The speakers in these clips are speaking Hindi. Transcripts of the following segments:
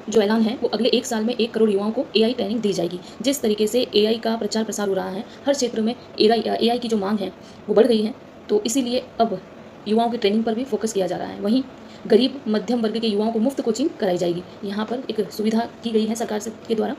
जो ऐलान है वो अगले 1 साल में 1 करोड़ युवाओं को एआई ट्रेनिंग दी जाएगी। जिस तरीके से एआई का प्रचार प्रसार हो रहा है, हर क्षेत्र में एआई की जो मांग है वो बढ़ गई है, तो इसीलिए अब युवाओं की ट्रेनिंग पर भी फोकस किया जा रहा है। वहीं गरीब मध्यम वर्ग के युवाओं को मुफ्त कोचिंग कराई जाएगी। यहाँ पर एक सुविधा की गई है सरकार के द्वारा।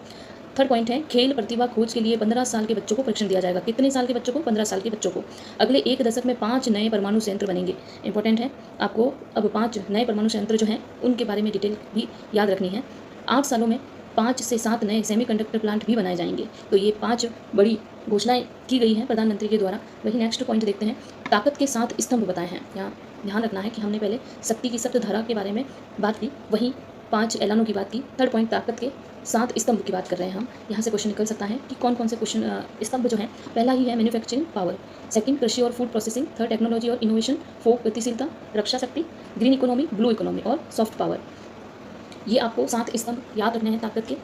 थर्ड पॉइंट है खेल प्रतिभा खोज के लिए 15 साल के बच्चों को प्रशिक्षण दिया जाएगा। कितने साल के बच्चों को? 15 साल के बच्चों को। अगले 1 दशक में 5 नए परमाणु संयंत्र बनेंगे। इंपॉर्टेंट है, आपको अब 5 नए परमाणु संयंत्र जो हैं उनके बारे में डिटेल भी याद रखनी है। 8 सालों में 5 से 7 नए सेमीकंडक्टर प्लांट भी बनाए जाएंगे। तो ये 5 बड़ी घोषणाएं की गई हैं प्रधानमंत्री के द्वारा। वहीं नेक्स्ट पॉइंट देखते हैं, ताकत के 7 स्तंभ बताए हैं। यहाँ ध्यान रखना है कि हमने पहले शक्ति की सप्तधारा के बारे में बात की, वहीं 5 ऐलानों की बात की। थर्ड पॉइंट ताकत के 7 स्तंभ की बात कर रहे हैं हम। यहाँ से क्वेश्चन निकल सकता है कि कौन कौन से क्वेश्चन स्तंभ जो हैं। पहला ही है मैन्युफैक्चरिंग पावर, सेकंड कृषि और फूड प्रोसेसिंग, थर्ड टेक्नोलॉजी और इनोवेशन, फोर्थ गतिशीलता, रक्षा शक्ति, ग्रीन इकोनॉमी, ब्लू इकोनॉमी और सॉफ्ट पावर। ये आपको 7 स्तंभ याद रखने हैं ताकत के।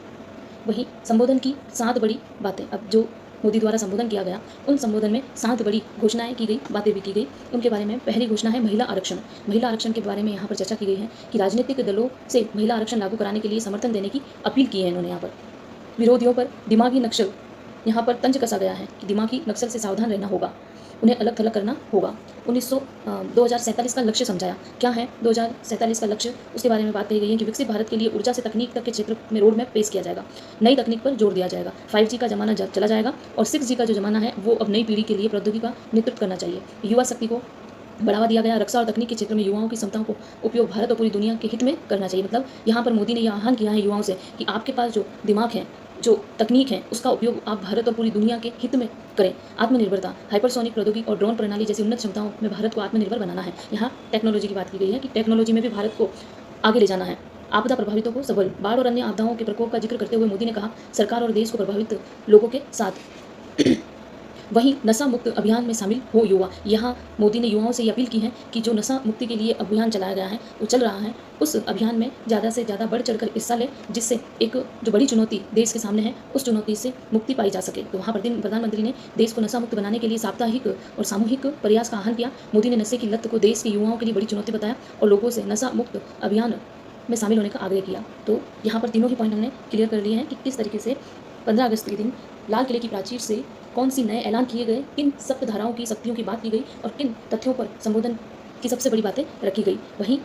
वहीं संबोधन की 7 बड़ी बातें, अब जो मोदी द्वारा संबोधन किया गया उन संबोधन में 7 बड़ी घोषणाएं की गई, बातें भी की गई। उनके बारे में पहली घोषणा है महिला आरक्षण। महिला आरक्षण के बारे में यहाँ पर चर्चा की गई है कि राजनीतिक दलों से महिला आरक्षण लागू कराने के लिए समर्थन देने की अपील की है इन्होंने। यहाँ पर विरोधियों पर दिमागी नक्सल, यहाँ पर तंज कसा गया है कि दिमागी नक्सल से सावधान रहना होगा, उन्हें अलग थलग करना होगा। 2047 का लक्ष्य समझाया। क्या है 2047 का लक्ष्य? उसके बारे में बात कही गई है कि विकसित भारत के लिए ऊर्जा से तकनीक तक के क्षेत्र में रोड मैप पेश किया जाएगा। नई तकनीक पर जोर दिया जाएगा। 5G का जमाना चला जाएगा और 6G का जो जमाना है वो अब नई पीढ़ी के लिए प्रौद्योगिकी का नेतृत्व करना चाहिए। युवा शक्ति को बढ़ावा दिया गया। रक्षा और तकनीक के क्षेत्र में युवाओं की क्षमताओं को उपयोग भारत और पूरी दुनिया के हित में करना चाहिए। मतलब यहाँ पर मोदी ने यह आह्वान किया है युवाओं से कि आपके पास जो दिमाग है, जो तकनीक है, उसका उपयोग आप भारत और पूरी दुनिया के हित में करें। आत्मनिर्भरता, हाइपरसोनिक प्रौद्योगिकी और ड्रोन प्रणाली जैसी उन्नत क्षमताओं में भारत को आत्मनिर्भर बनाना है। यहाँ टेक्नोलॉजी की बात की गई है कि टेक्नोलॉजी में भी भारत को आगे ले जाना है। आपदा प्रभावितों को सबल, बाढ़ और अन्य आपदाओं के प्रकोप का जिक्र करते हुए मोदी ने कहा सरकार और देश को प्रभावित लोगों के साथ। वहीं नशा मुक्त अभियान में शामिल हो युवा। यहाँ मोदी ने युवाओं से ये अपील की है कि जो नशा मुक्ति के लिए अभियान चलाया गया है, वो चल रहा है, उस अभियान में ज़्यादा से ज़्यादा बढ़ चढ़कर हिस्सा लें, जिससे एक जो बड़ी चुनौती देश के सामने है उस चुनौती से मुक्ति पाई जा सके। तो वहाँ पर प्रधानमंत्री ने देश को नशा मुक्त बनाने के लिए साप्ताहिक और सामूहिक प्रयास का आह्वान किया। मोदी ने नशे की लत को देश के युवाओं के लिए बड़ी चुनौती बताया और लोगों से नशा मुक्त अभियान में शामिल होने का आग्रह किया। तो यहाँ पर तीनों ही पॉइंट हमने क्लियर कर लिए हैं कि किस तरीके से 15 अगस्त के दिन लाल किले की प्राचीर से कौन सी नए ऐलान किए गए, किन सप्त धाराओं की शक्तियों की बात की गई और किन तथ्यों पर संबोधन की सबसे बड़ी बातें रखी गई। वहीं